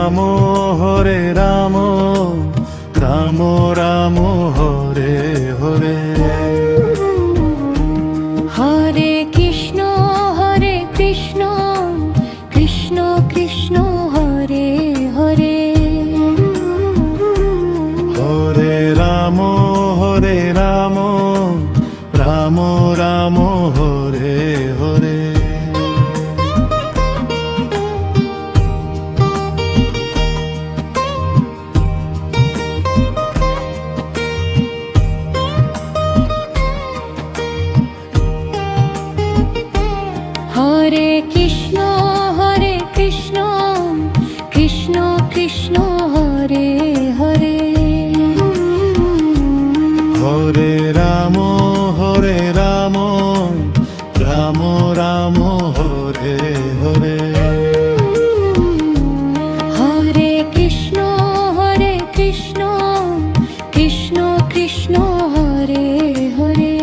Ram Hare Ram Ram Ram Hare Hare. Hare Krishna Krishna Krishna Hare Hare. Hare Ram Ram Ram Hare Hare. Hare Krishna Krishna Krishna Hare Hare. Hare Ram Ram Ram Hare Hare. Hare Krishna Krishna Krishna Hare Hare.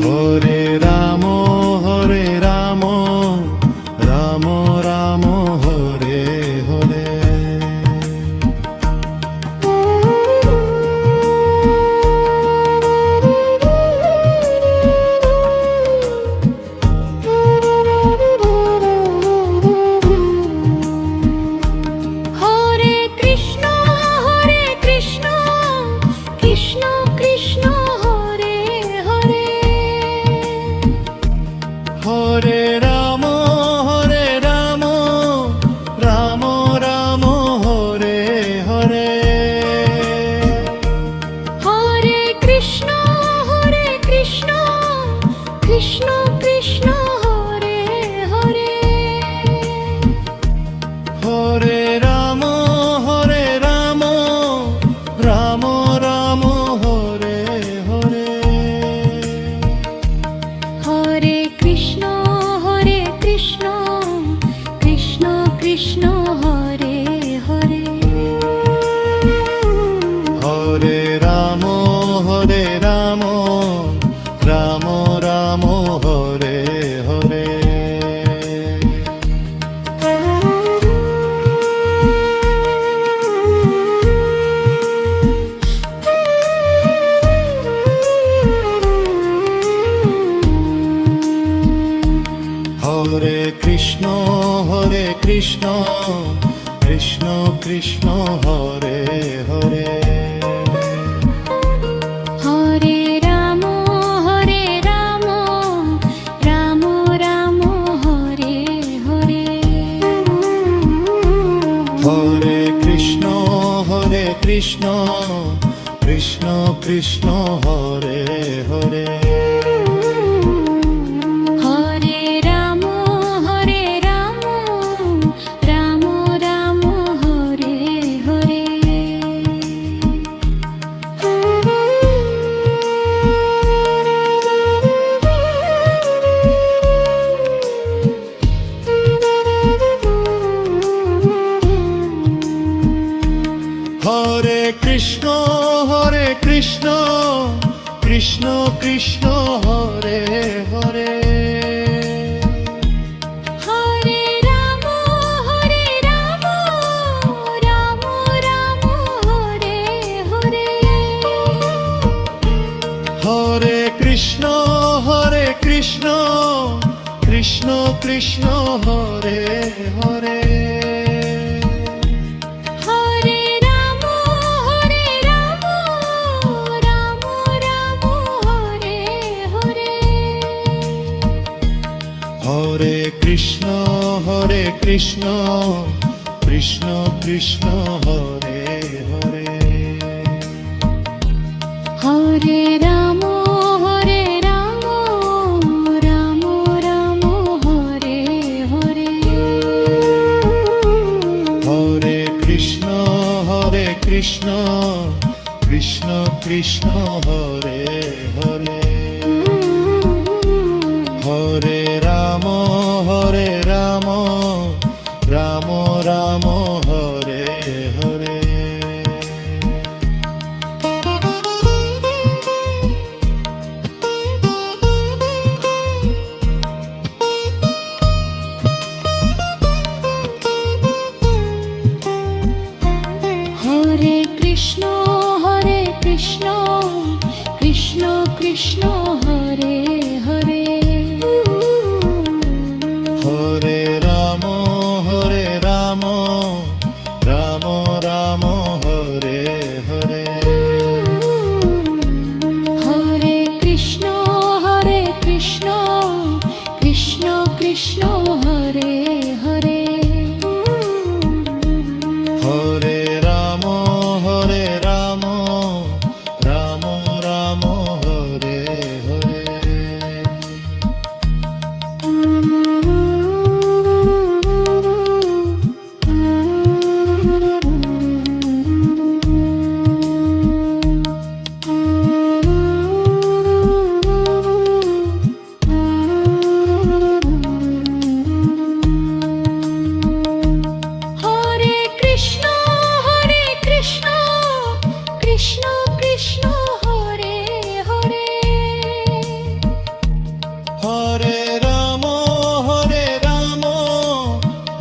Hare Ram Ram Ram Hare Hare. Hare Krishna Krishna Krishna Hare Hare. Hare Ram Ram Ram Hare Hare. Hare Krishna Krishna Krishna Hare Hare. Hare Ram Ram Ram Hare Hare. Hare Krishna Krishna Krishna Hare Hare. Hare Ram Ram Hare Hare. Hare Krishna Krishna Krishna Hare Hare. Hare Ram Ram Hare Hare. Hare Krishna Krishna Krishna Hare Hare. Hare Ram Ram Hare Hare. Hare Krishna Krishna Hare Hare. Hare Ram Ram Hare Hare. Hare Krishna Krishna Hare Hare. Hare Ram Ram Hare Hare. Hare Krishna Krishna Hare Hare. Hare Ram Ram Hare Hare. Hare Krishna Krishna Hare Hare. Hare Ram Ram Hare Hare. Krishna Hare Hare Hare Ram Ram Ram Hare Hare Hare Krishna Krishna Krishna Hare Hare Hare Ram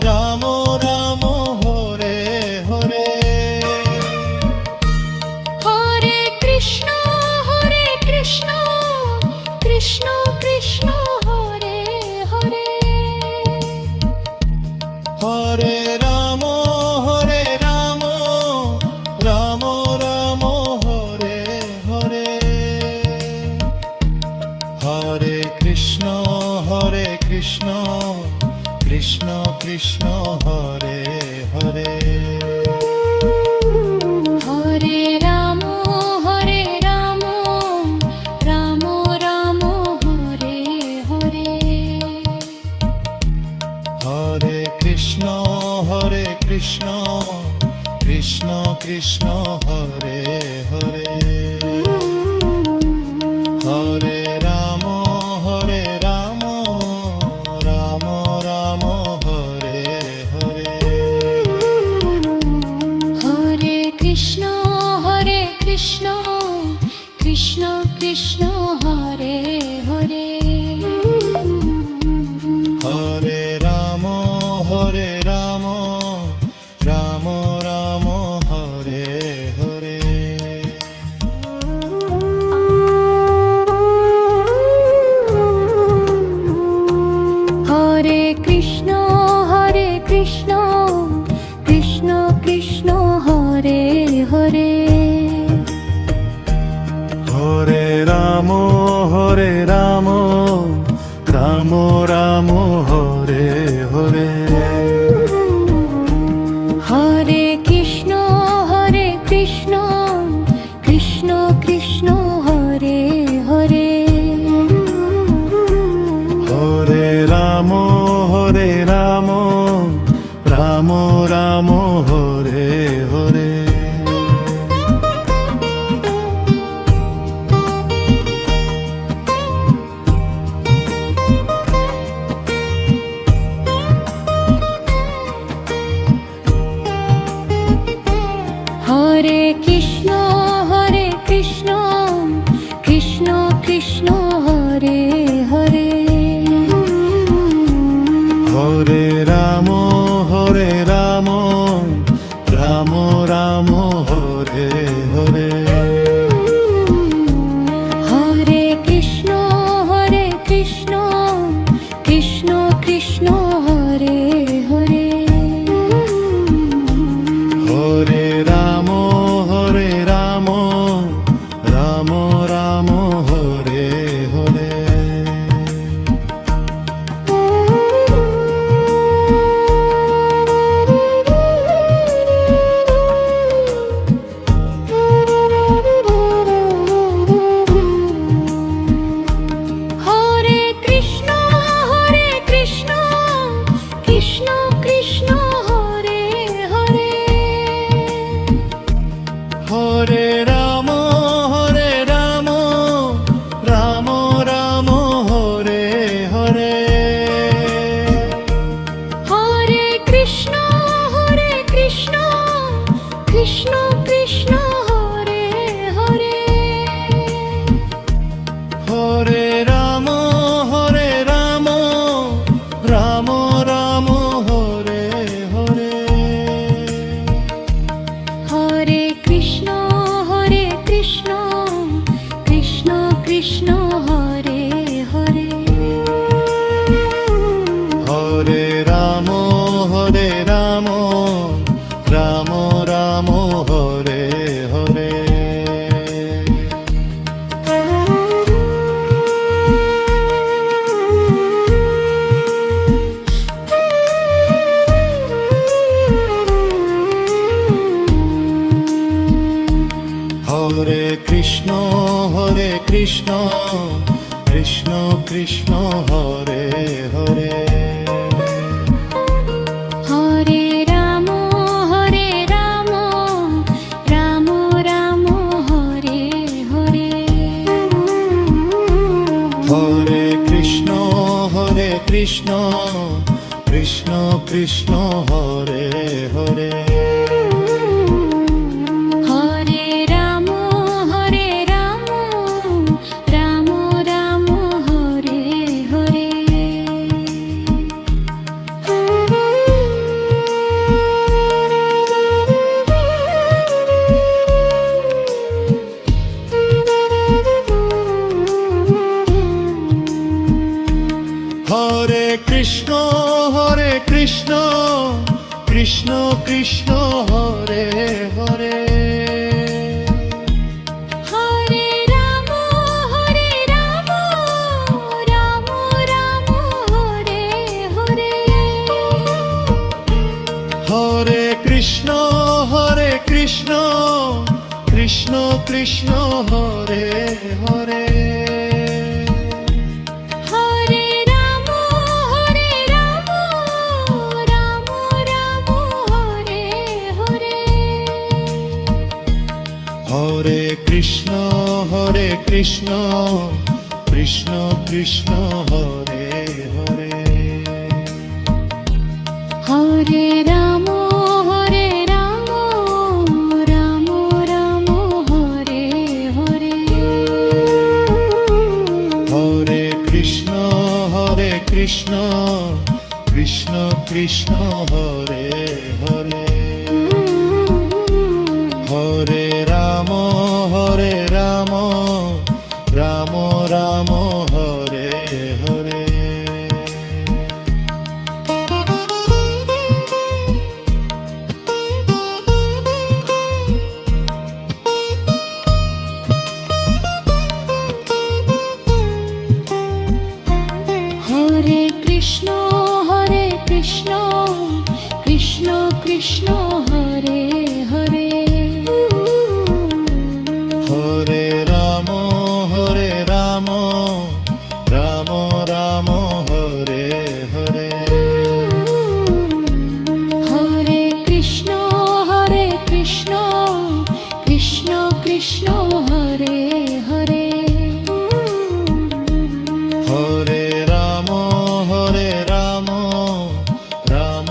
Ram Ram Hare Hare Hare Krishna Krishna Krishna Hare Hare Hare Ram Ram Ram Hare Hare Hare Krishna Krishna Krishna Hare Hare Hare Ram Ram Ram Hare Hare Hare Krishna Krishna Krishna Hare Hare Hare Ram Ram Hare Hare Hare Krishna Krishna Hare Hare Hare Ram Ram Ram Hare Hare Hare Krishna Krishna Hare Hare Hare Ram Ram Ram Hare Hare Hare Krishna Krishna Krishna Hare Hare Hare Ram Ram Ram Hare Hare Hare Krishna Krishna Krishna Hare Hare Hare Ram Ram Hare Hare Hare Krishna Krishna Krishna Hare Hare Hare Ram Ram Hare Hare Hare Krishna Krishna Krishna Hare Hare Hare Ram Ram Hare Hare Krishna Krishna Krishna Hare Hare Hare Ram Ram Ram Hare Hare Hare Krishna Krishna Krishna Hare Hare Hare Ram Ram Ram Hare Hare Hare Krishna Krishna Krishna Hare Hare Hare Ram Ram Ram Hare Hare Hare Krishna Krishna Krishna Hare Hare Hare Ram Ram Ram Hare Hare Hare Krishna Krishna Krishna Hare Hare Hare Ram Ram Ram Hare Hare Hare Krishna Krishna Krishna Hare Hare Hare Ram Ram Hare Hare Hare Krishna Krishna Krishna Hare Hare Hare Ram Ram Hare Hare Hare Krishna Krishna Krishna Hare Hare Hare Ram Ram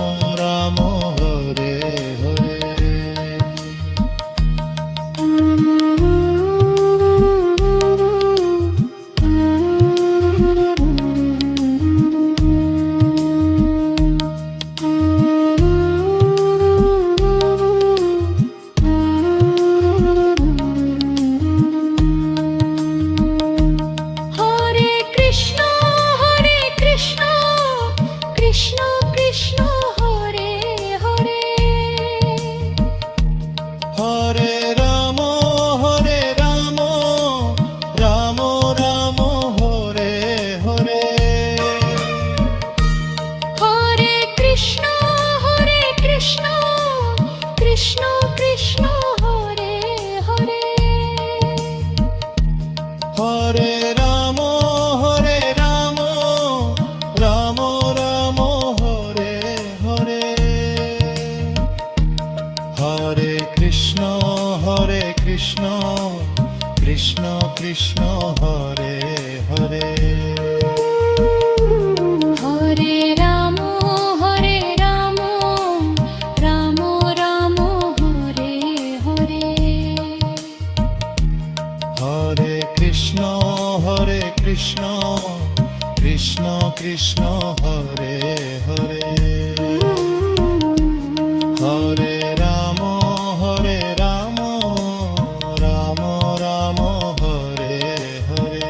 Hare Hare Hare Krishna Krishna Hare Hare Hare Ram Ram Hare Hare Hare Krishna Krishna Hare Hare Hare Ram Ram Hare Hare Hare Krishna Krishna Hare Hare Hare Ram Ram Hare Hare Hare Krishna Krishna Hare Hare Hare Ram Ram Hare Hare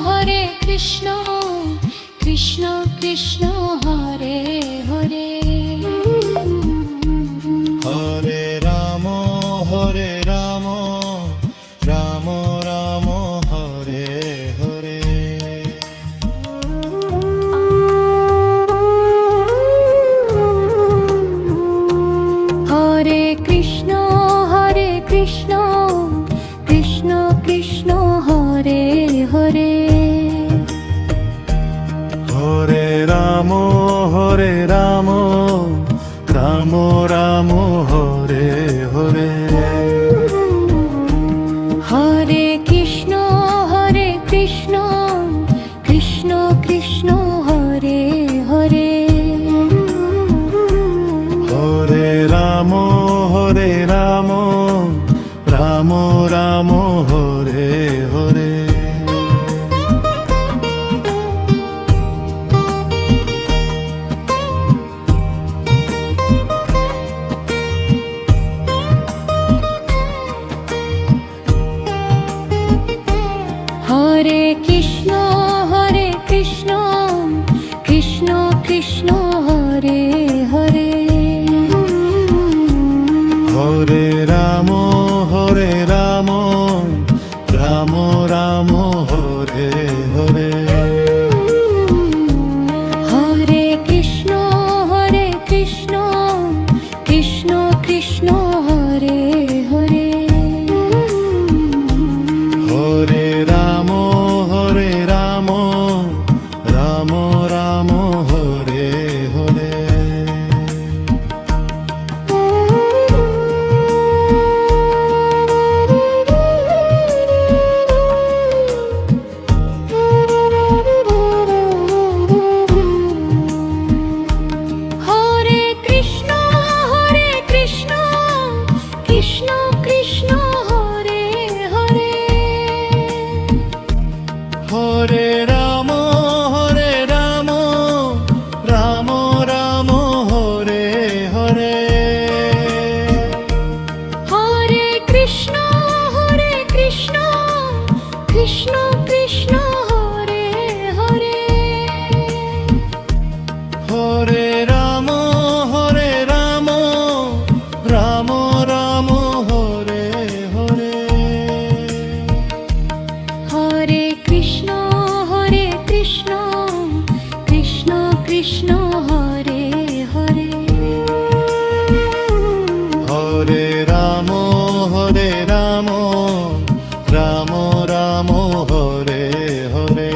Hare Krishna Krishna Hare Hare Hare Ram Ram Hare Hare Hare Krishna Ram Hare Ram Ram Ram Hare Hare Hare Krishna Krishna Krishna Hare Hare Hare Ram Ram Ram Hare Hare Hare Krishna Krishna Krishna Hare Hare Hare Ram Ram Ram Hare Hare Hare Krishna Krishna Krishna Hare Hare Hare Ram Ram Ram Hare Hare Hare Krishna Krishna Krishna Hare Hare Hare Ram Ram Ram Hare Hare Hare Krishna Krishna Krishna Hare Hare Hare Ram Ram Ram Hare Hare Hare Krishna Krishna Krishna Hare Hare Hare Ram Ram Hare Hare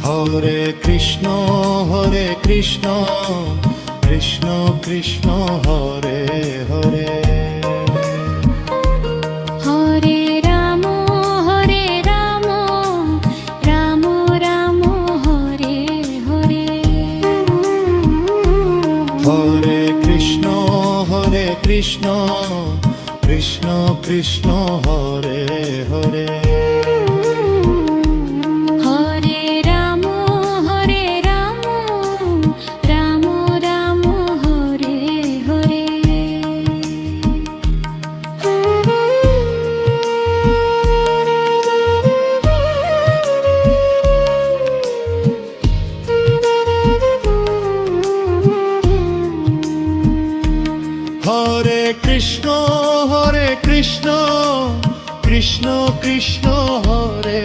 Hare Krishna Krishna Krishna Hare Hare Hare Ram Ram Hare Hare Hare Krishna Krishna Krishna Hare Hare Hare Ram Ram Hare Hare Hare Krishna Krishna Krishna Hare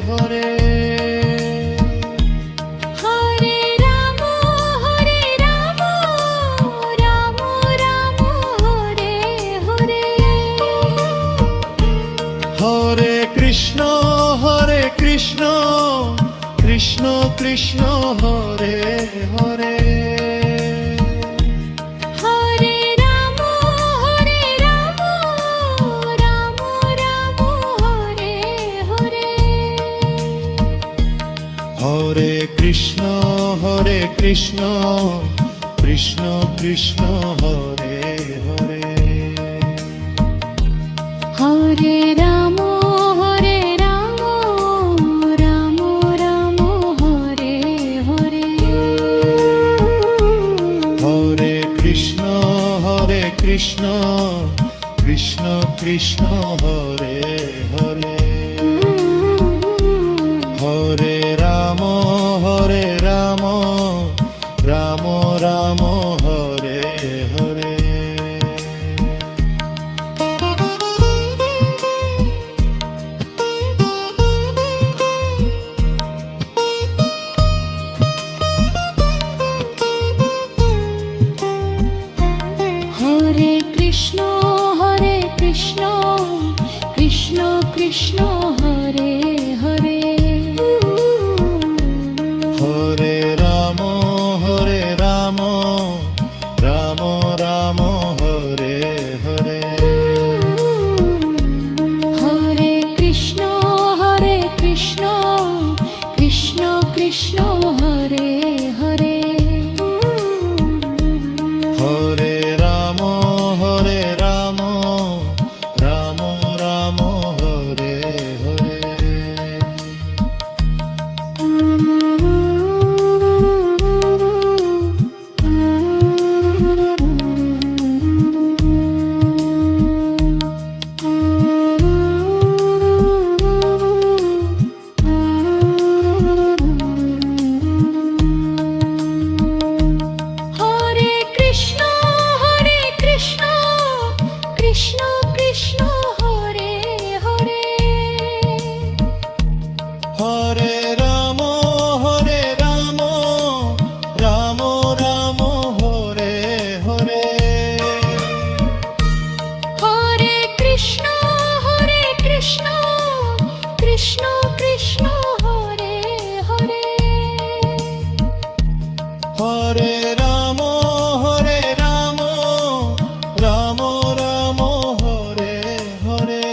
Hare Hare Ram Ram Hare Hare Hare Krishna Krishna Krishna Hare Hare Hare Ram Ram Hare Hare Hare Krishna Krishna Krishna Hare Hare Hare Ram Ram Hare Hare Hare Krishna Krishna Hare Hare Hare Ram Ram Hare Hare Krishna Krishna Krishna Hare Hare Hare Ram Ram Ram Hare Hare Hare Krishna Krishna Krishna Hare Hare Hare Ram Ram Ram Hare Hare Hare Krishna Krishna Krishna Hare Hare Hare Ram Ram Ram Hare Hare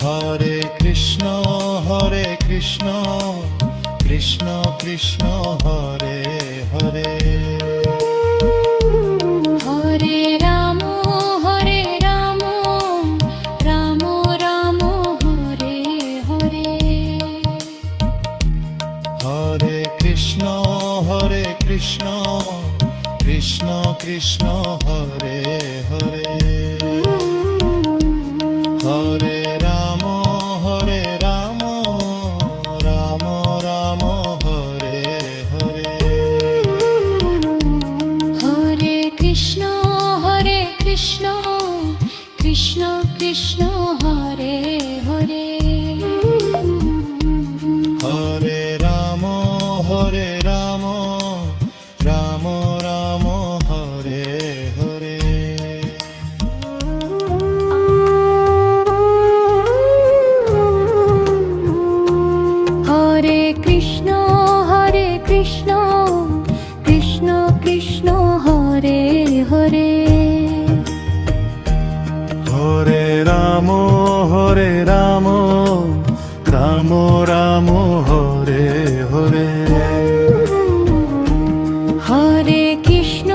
Hare Krishna Krishna Krishna Hare Hare Hare Ram Ram Ram Hare Hare Hare Krishna Krishna Krishna Hare Hare Hare Ram Ram Hare Hare Hare Krishna Krishna Krishna Hare Hare Hare Ram Ram Ram Hare Hare Hare Krishna Krishna Krishna Hare Hare Hare Ram Ram Ram Hare Hare Hare Krishna Krishna Krishna Hare Hare Hare Ram Ram Ram Hare Hare Hare Krishna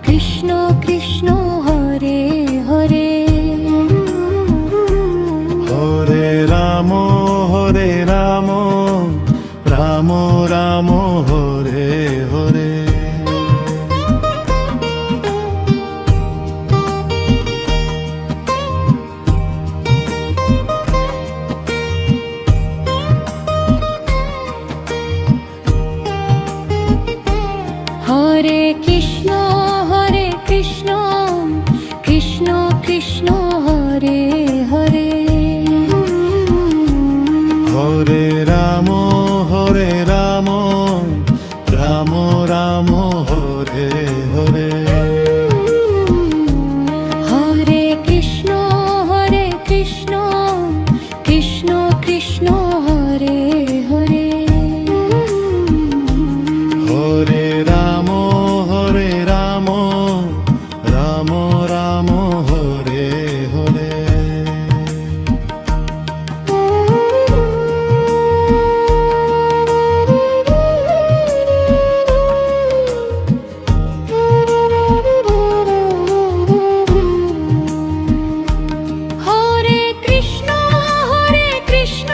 Krishna Krishna Hare Hare Hare Ram Ram Hare Hare Hare Krishna Krishna Krishna Hare Hare Hare Ram Ram Hare Hare Hare Krishna Krishna Krishna Hare Hare Hare Ram Ram Hare Hare Hare Krishna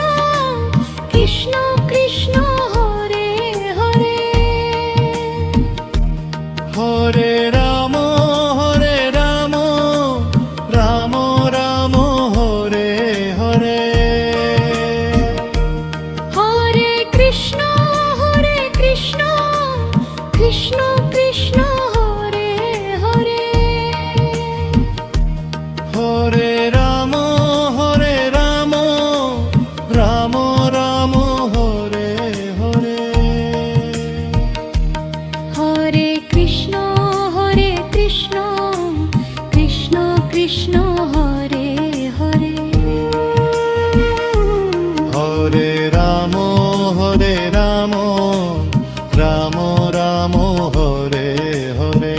Krishna Krishna Hare Hare Hare Ram Ram Hare Hare Hare Krishna Krishna Krishna Hare Hare Hare Ram Ram Hare Hare Hare Krishna Hare Ram Ram Ram Hare Hare.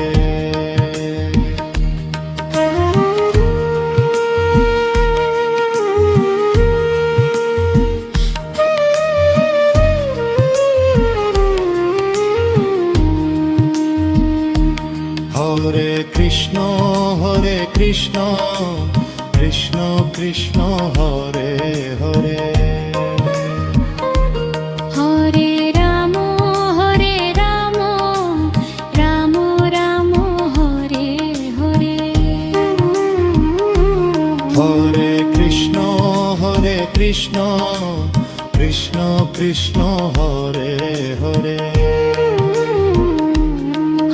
Hare Krishna Krishna Krishna Hare Hare. Hare Ram Ram Ram Hare Hare. Hare Krishna Krishna Krishna Hare Hare.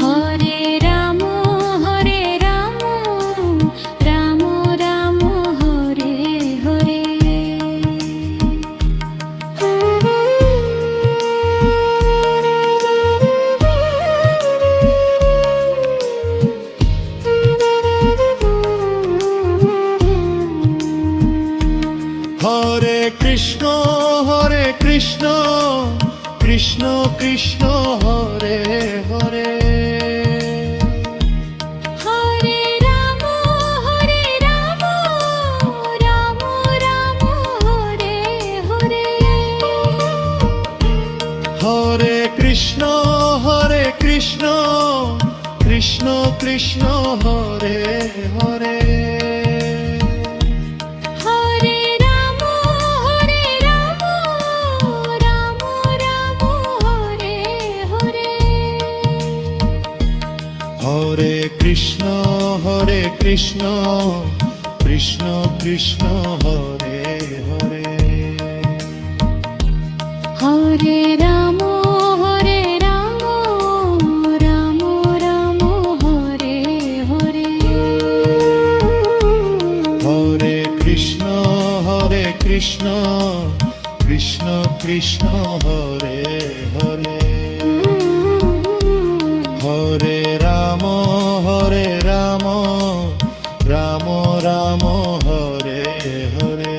Hare Ram Ram Ram Hare Hare. Hare Krishna Krishna Krishna Hare Hare. Hare Ram Ram Ram Hare Hare. Hare Krishna Krishna Krishna Hare Hare. Hare Ram Ram Ram Hare Hare. Hare Krishna Krishna Krishna Hare Hare. Hare Ram Ram Ram Hare Hare. Hare Krishna Krishna Krishna Hare Hare. Hare Ram Ram Ram Hare Hare.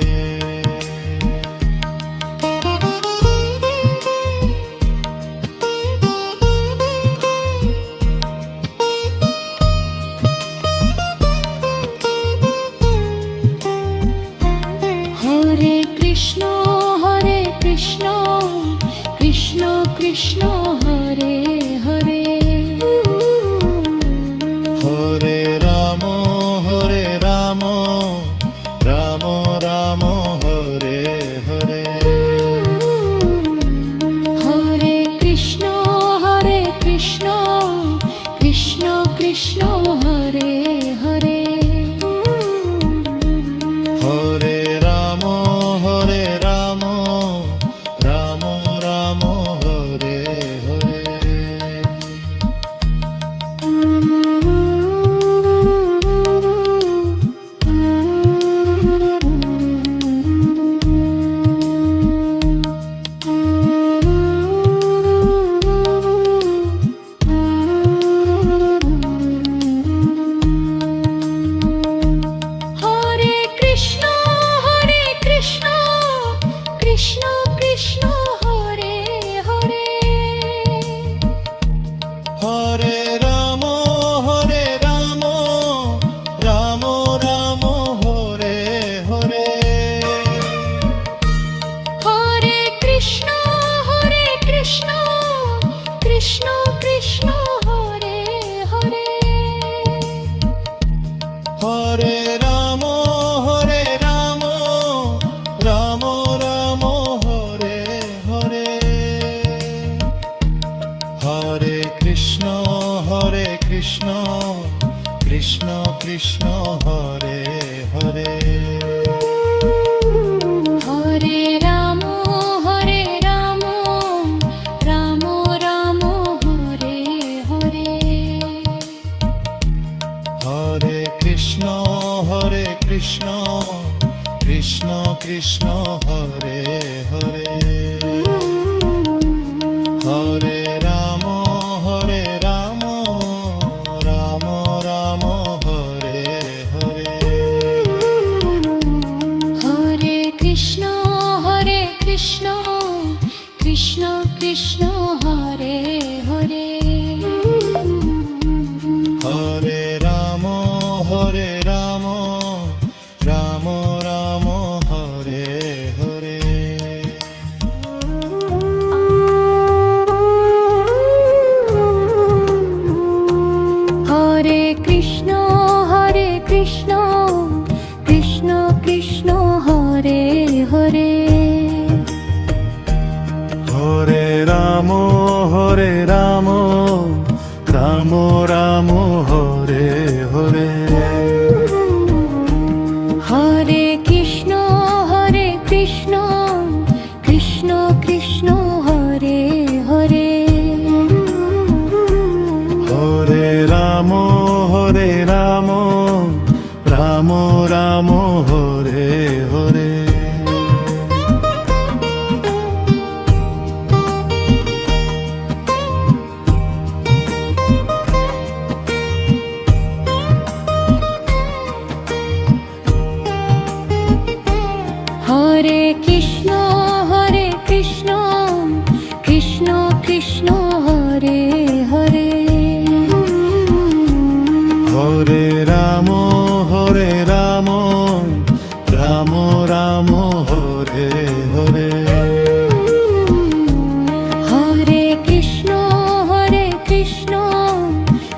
Hare Krishna Krishna Krishna Hare Hare. Hare Ram Ram Ram Hare Hare. Hare Krishna Krishna Krishna Hare Hare. Hare Ram Ram Ram Hare Hare. Hare Krishna Krishna Krishna Hare Hare. Hare Ram Ram Ram Hare Hare. Hare Krishna Krishna Krishna Hare Hare. Hare Ram Ram Ram Hare Hare. Hare Krishna Krishna Hare Hare. Hare Ram Ram Ram Krishna Krishna Krishna Hare Hare Hare Ram Ram Ram Hare Hare Hare Krishna Krishna Krishna Hare Hare Hare Ram Ram Ram Hare Hare Hare Krishna Krishna Krishna Hare Hare Hare Ram Ram Ram Hare Hare Hare Krishna Krishna Krishna Hare Hare Hare Ram Ram Ram Hare Hare Hare Krishna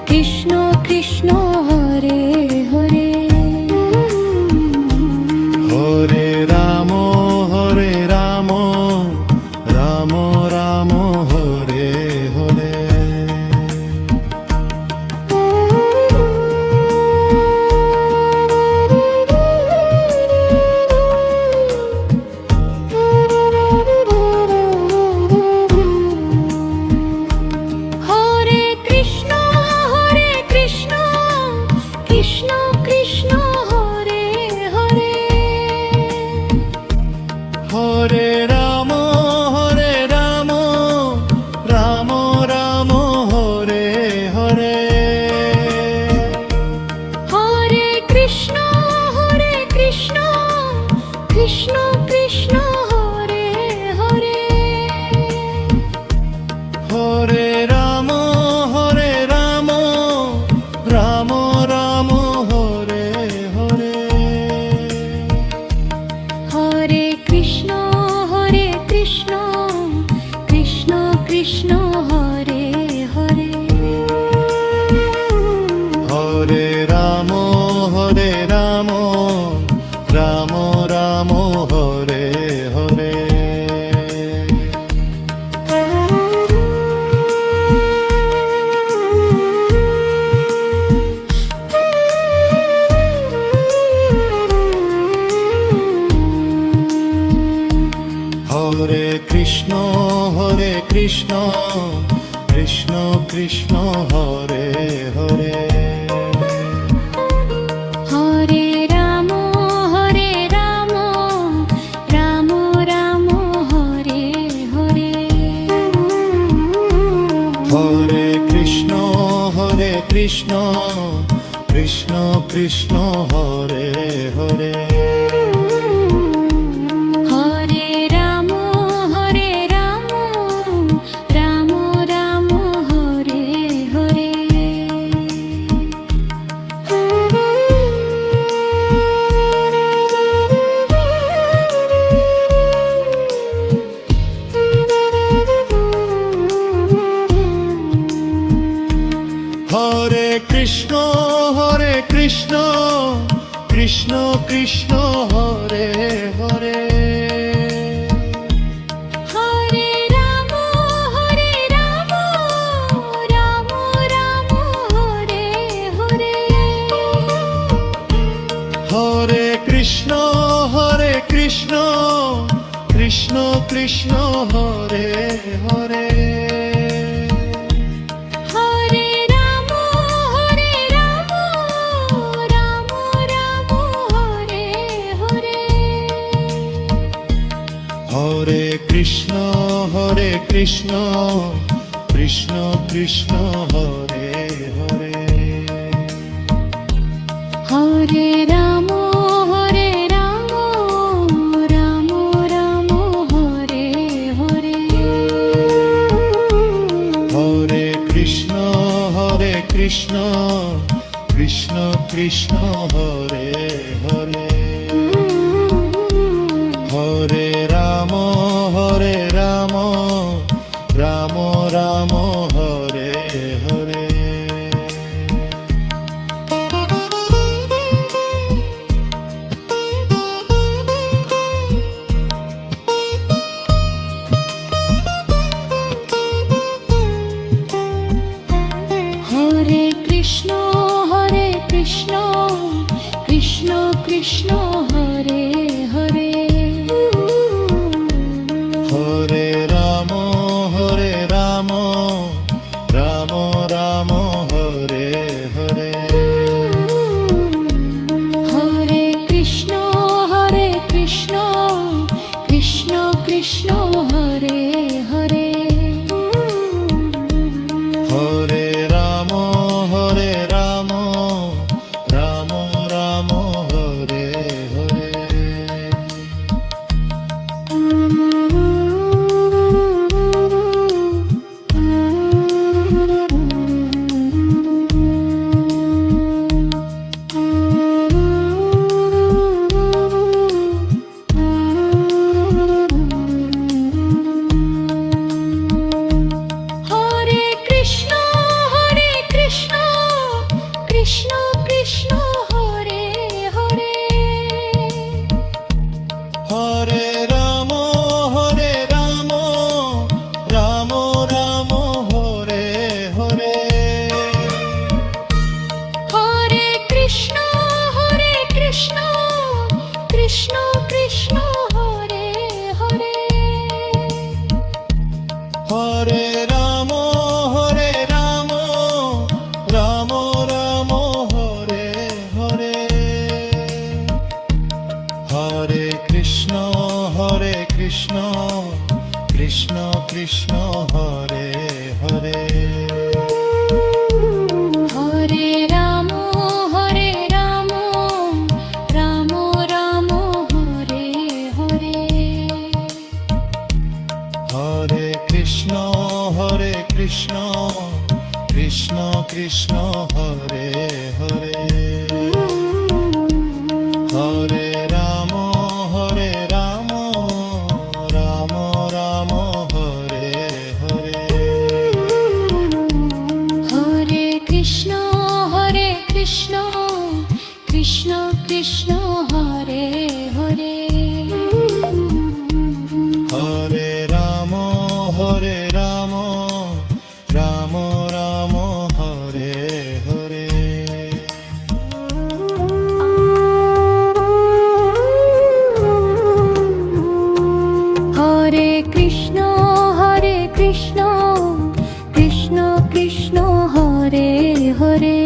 Krishna Krishna Hare Hare Hare Ram Ram Hare Hare Hare Krishna Krishna Krishna Hare Hare Hare Ram Ram Ram Hare Hare Hare Krishna Krishna Krishna Hare Hare Hare Ram Ram Ram Hare Hare Hare Krishna Krishna Krishna Hare Hare Hare Ram Ram Hare Hare Hare Krishna Krishna Krishna Hare Hare Hare Ram Ram Hare Hare Hare Krishna Krishna Hare Hare Hare Ram Ram Hare Hare Hare Krishna Krishna Hare Hare Hare Ram Ram Hare Hare Hare Krishna Krishna Hare Hare Hare Ram Ram Hare Hare Hare Krishna Krishna Hare Hare Hare Ram Ram Hare Krishna Hare Hare Hare Ram Ram Ram Hare Hare Hare Krishna Krishna Krishna Hare Hare Hare Ram Ram Ram Hare Hare Hare Krishna Krishna Krishna Hare Hare Hare Ram Ram Ram Hare Hare Hare Krishna Krishna Krishna Hare Hare Hare Ram Ram Ram Hare Hare Hare Krishna Krishna Krishna Hare Hare Hare Ram Ram Ram Hare Hare Hare Krishna Krishna Krishna Hare Hare Hare Ram Ram Ram Hare Hare Hare Krishna Krishna Krishna Hare Hare Hare Ram Ram Ram Hare Hare Hare Krishna Krishna Krishna Hare Hare Hare Ram Ram Ram Hare Hare Hare Krishna Krishna Krishna Hare Hare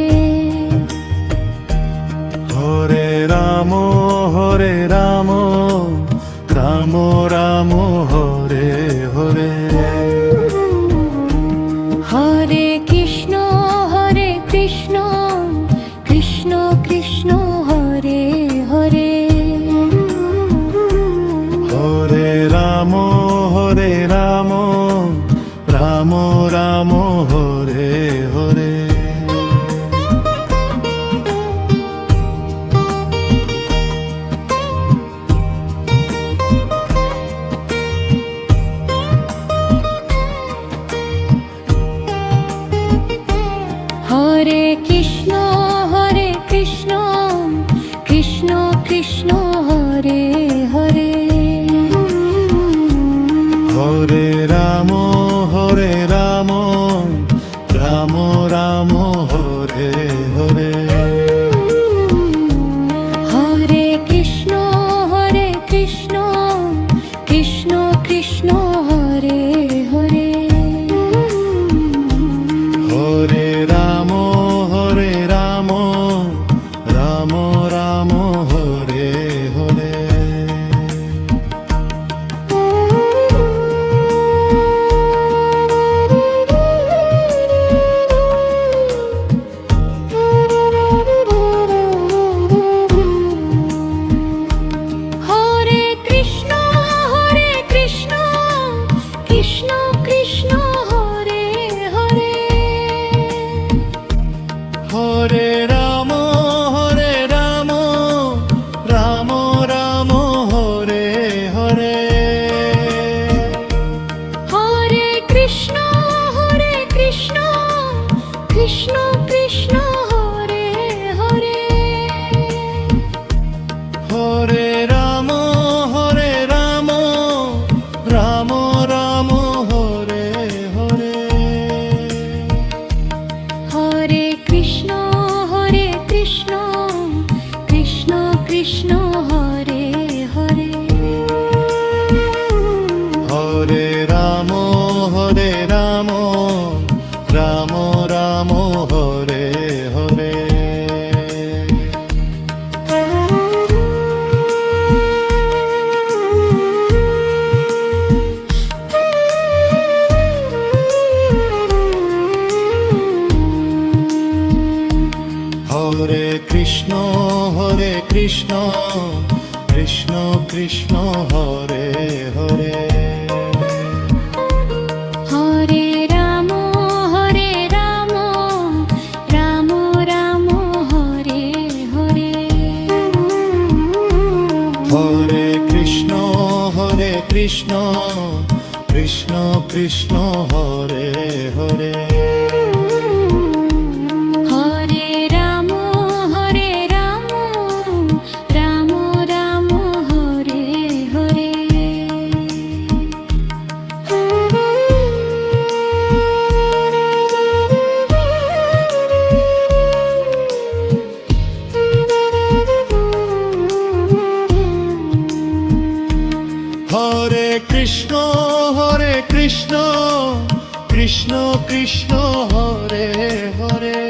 Hare Ram Ram Ram Hare Hare Hare Krishna Krishna Krishna Hare Hare Hare Ram Ram Hare Hare Krishna Krishna Hare Hare Hare Ram Ram Ram Hare Hare Hare Krishna Krishna Krishna Hare Hare Hare Ram Ram Ram Hare Hare Hare Krishna Krishna Krishna Hare Hare Hare Ram Ram Ram Hare Hare Hare Krishna Krishna Krishna Hare Hare Hare Ram Ram Hare Hare Hare Krishna Krishna Krishna Hare Hare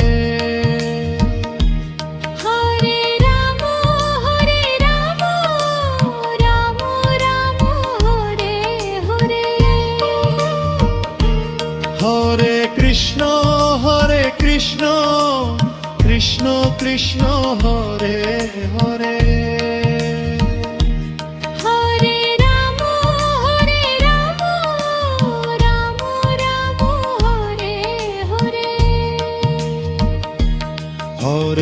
Hare Ram Ram Hare Hare Hare Krishna Krishna Krishna Hare Hare Hare Ram Ram Hare Hare Hare Krishna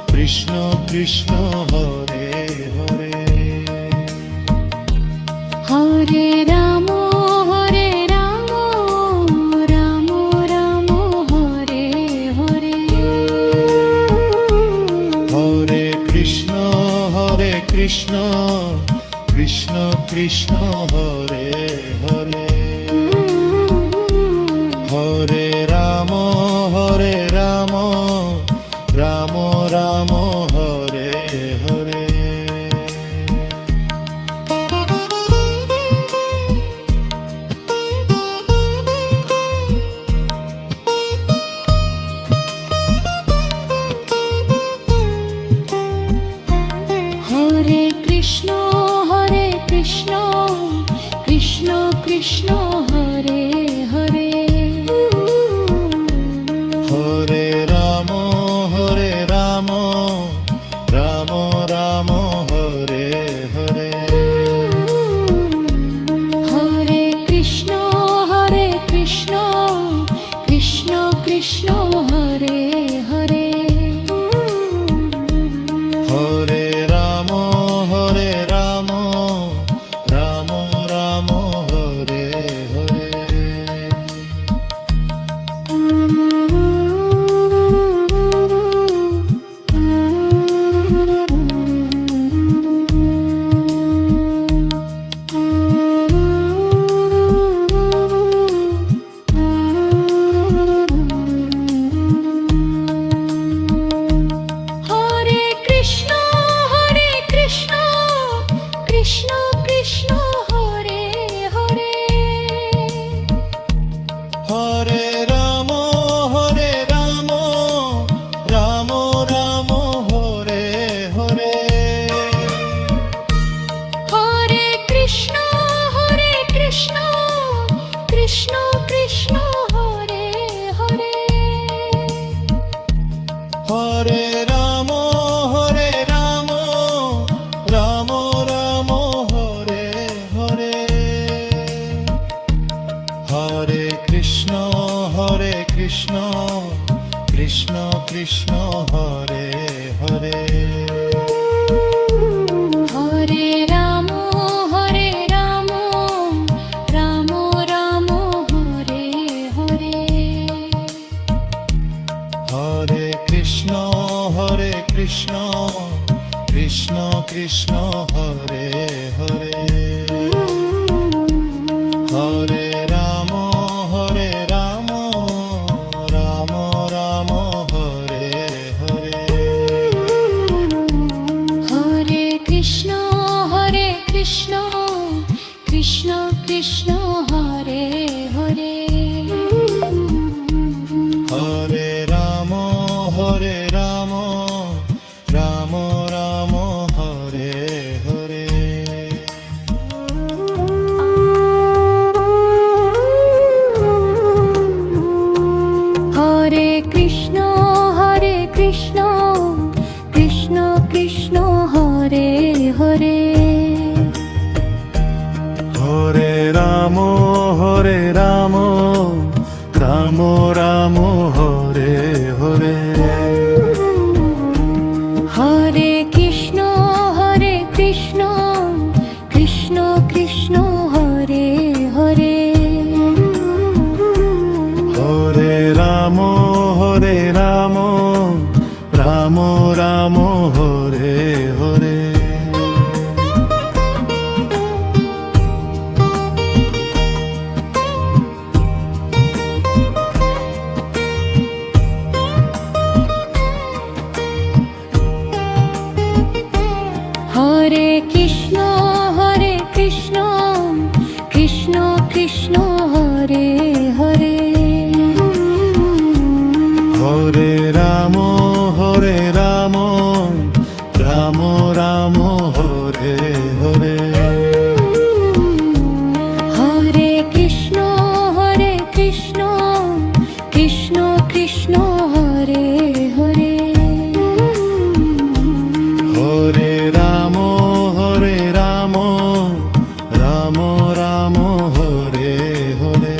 Krishna Krishna Hare Hare Hare Ram Ram Hare Hare Hare Krishna Krishna Krishna Hare Hare Hare Ram Ram Ram Hare Hare Hare Krishna Krishna Krishna Hare Hare Hare Ram Ram Ram Hare Hare Hare Krishna Krishna Krishna Hare Hare Hare Ram Ram Hare Hare Hare Krishna Krishna Hare Hare Hare Ram Ram Hare Hare Hare Krishna Krishna Hare Hare Hare Ram Ram Hare Hare Hare Krishna Krishna Hare Hare Hare Ram Ram Hare Krishna Krishna Hare Hare Hare Ram Ram Ram Hare Hare Hare Krishna Krishna Krishna Hare Hare Hare Ram Ram Ram Hare Hare Hare Krishna Krishna Krishna Hare Hare Hare Ram Ram Ram Hare Hare Hare Krishna Krishna Krishna Hare Hare Hare Ram Ram Hare Hare Hare Krishna Krishna Krishna Hare Hare Hare Ram Ram Hare Hare Hare Krishna Krishna Krishna Hare Hare Hare Ram Ram Hare Hare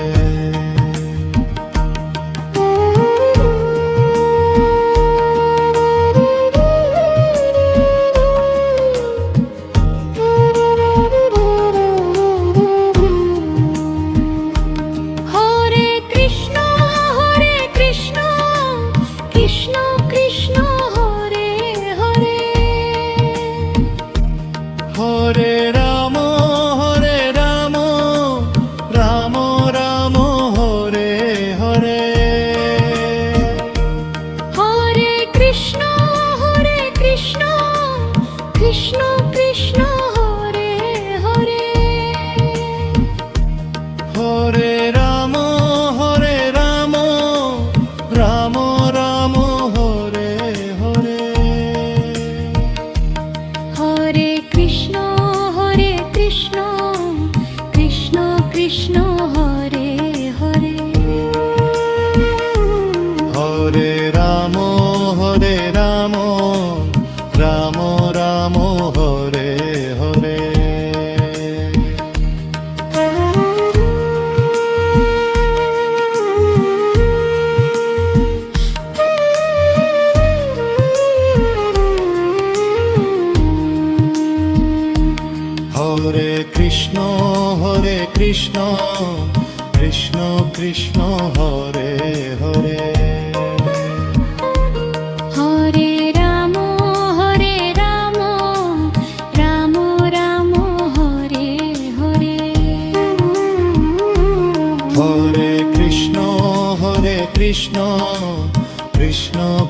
Hare Krishna Krishna Krishna Hare Hare Hare Ram Ram Hare Hare Hare Krishna Krishna Krishna Hare Hare Hare Ram Ram Hare Hare Hare Krishna Krishna Krishna Hare Hare Hare Ram Ram Hare Hare Hare Krishna Krishna Krishna Hare Hare Hare Ram Ram Hare Hare Hare Krishna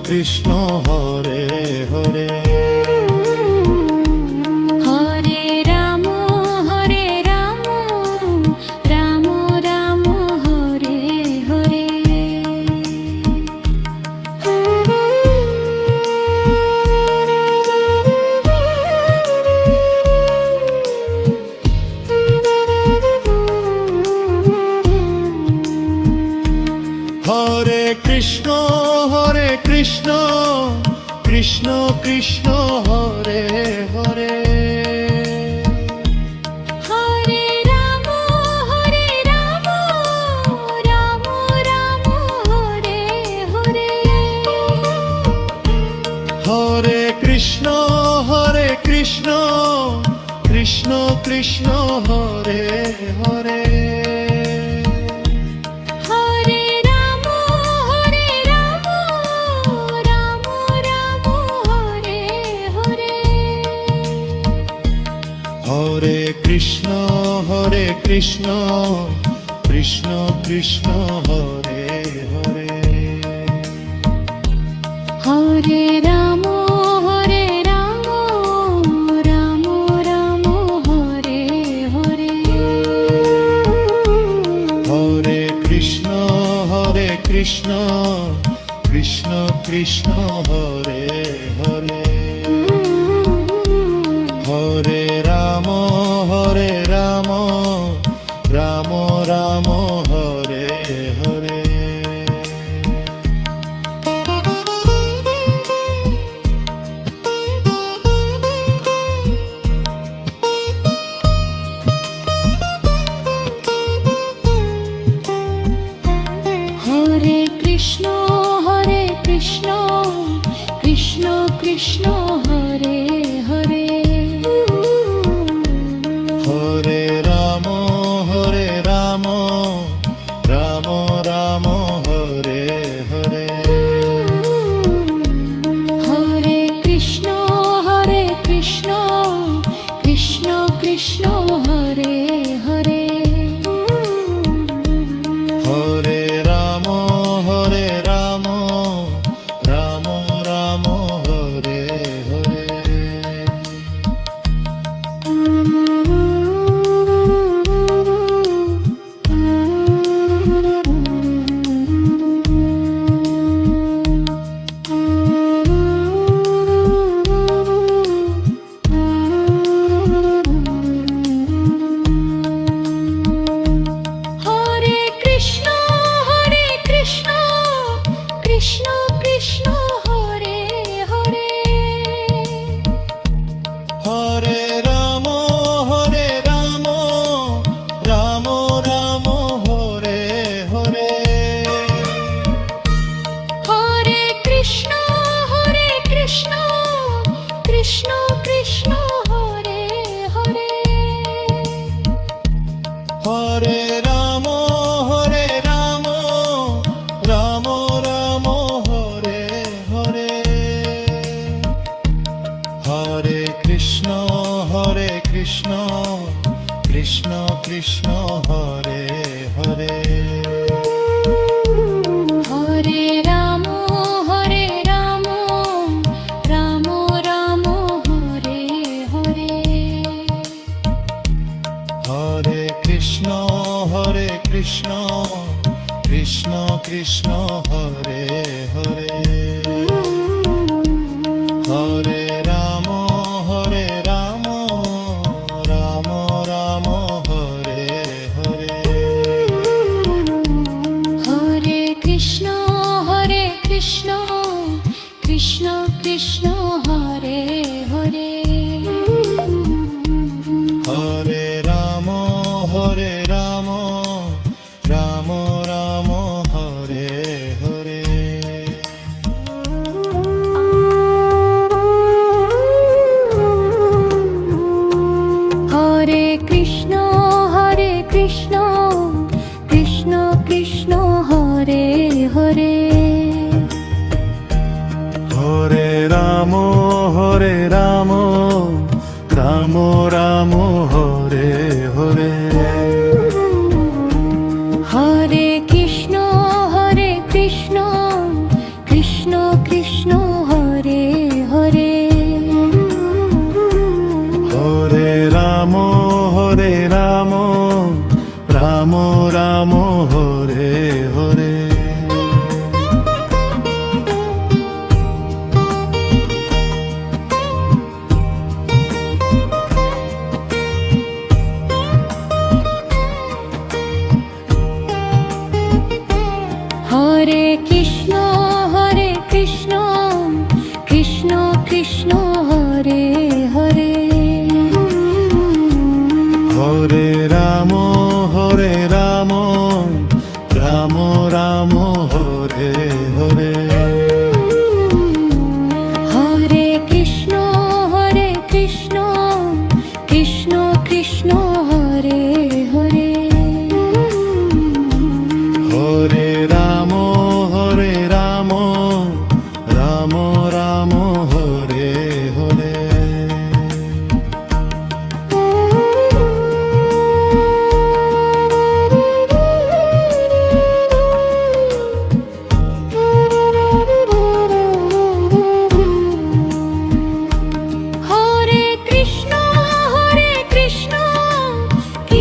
Krishna Hare Hare Hare Ram Ram Hare Hare Hare Krishna Krishna Hare Hare Hare Ram Ram Hare Hare Hare Krishna Krishna Hare Hare Hare Ram Ram Hare Hare Krishna Krishna Krishna Krishna Hare Hare Hare Ram Ram Ram Hare Hare Hare Krishna Krishna Krishna Krishna Hare Hare Hare Ram Ram Ram Hare Hare Hare Krishna Krishna Krishna Krishna Hare Hare Hare Ram Ram Ram Hare Hare Hare Krishna Krishna Krishna Krishna Hare Hare Hare Ram Ram Ram Hare Hare Hare Krishna Krishna Krishna Krishna Hare Hare Hare Ram Ram Ram Hare Hare Hare Krishna Krishna Krishna Krishna Hare Hare Hare Ram Ram Ram Hare Hare Hare Krishna Krishna Krishna Krishna Hare Hare Hare Ram Ram Ram Hare Hare Hare Krishna Krishna Krishna Krishna Hare Hare Hare Ram Ram Ram Hare Hare Hare Krishna Krishna Krishna Krishna Hare Hare Hare Ram Ram Hare Hare Hare Krishna Krishna Krishna Krishna Hare Hare Hare Ram Ram Ram Hare Hare Hare Krishna Krishna Krishna Krishna Hare Hare Hare Ram Ram Hare Hare Hare Krishna Krishna Krishna Krishna Hare Hare Hare Ram Ram Ram Hare Hare Hare Krishna Krishna Krishna Krishna Hare Hare Hare Ram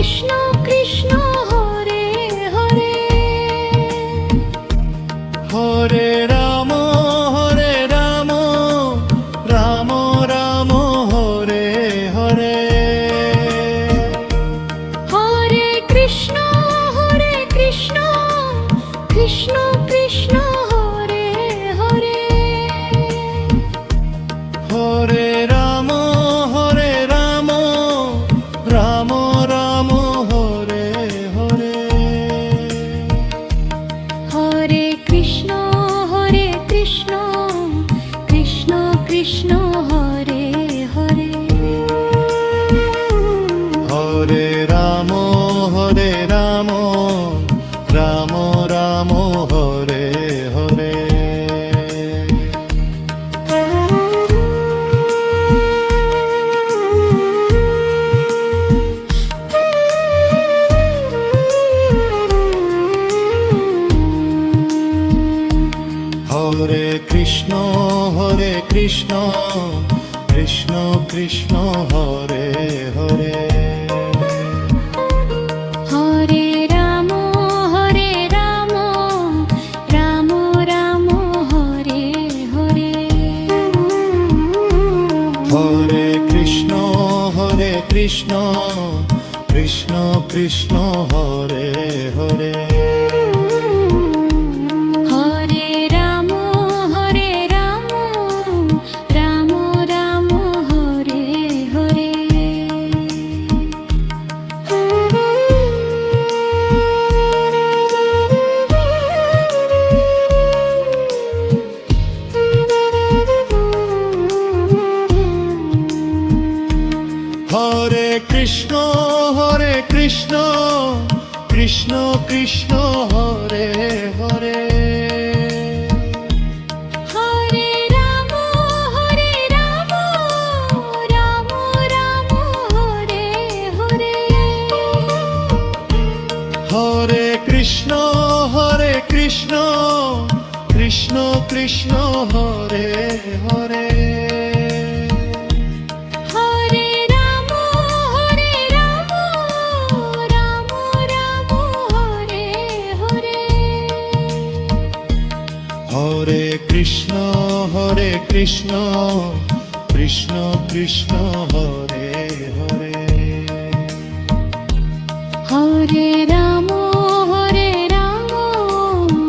Krishna Krishna Hare Hare Hare Ram Ram Ram Hare Hare Hare Krishna Krishna Krishna Hare Hare Hare Ram Ram Ram Hare Hare Hare Krishna Krishna Krishna Hare Hare Hare Ram Ram Ram Hare Hare Hare Krishna Krishna Krishna Hare Hare Hare Ram Ram Ram Hare Hare Hare Krishna Krishna Krishna Hare Hare Hare Ram Ram Ram Hare Hare Hare Krishna Krishna Hare Hare Hare Ram Ram Ram Hare Hare Hare Krishna Krishna Hare Hare Hare Ram Ram Ram Hare Hare Hare Krishna Krishna Hare Hare Hare Ram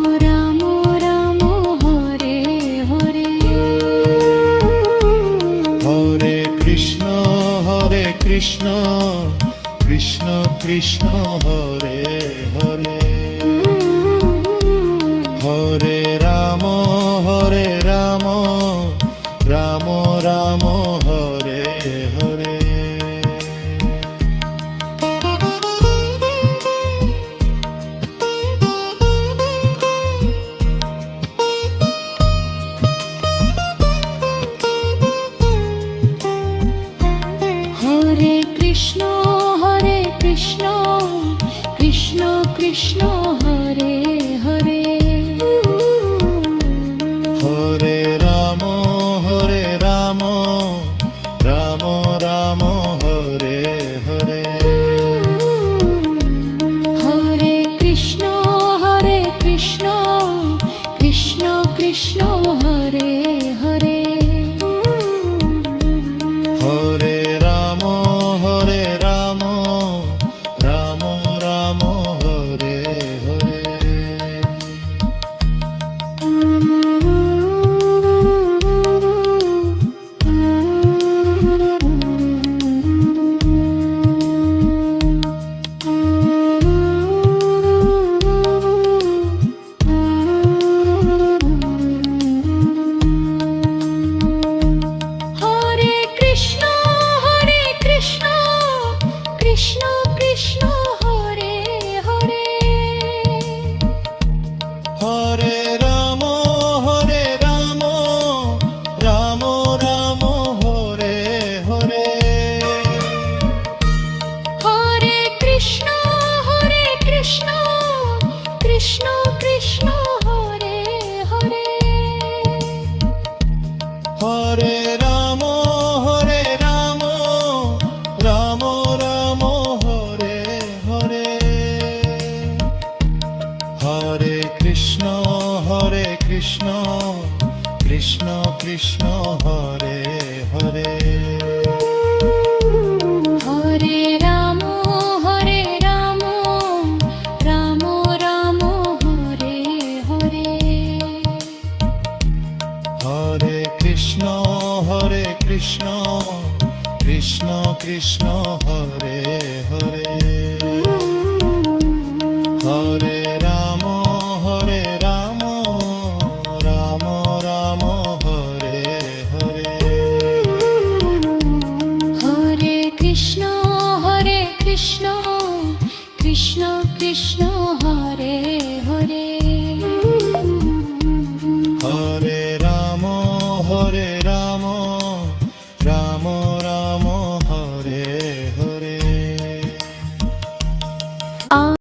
Ram Ram Hare Hare Hare Krishna Krishna Hare Hare Hare Ram Ram Hare Hare Hare Krishna Krishna Hare Hare Hare Ram Ram Hare Hare Hare Krishna Krishna Hare Hare Hare Ram Ram Hare Hare Hare Krishna Krishna Hare Hare Hare Ram Ram Hare Hare Hare Krishna Krishna Hare Hare Hare Ram Ram Hare Krishna Krishna Hare Hare Hare Ram Hare Ram Ram Ram Hare Hare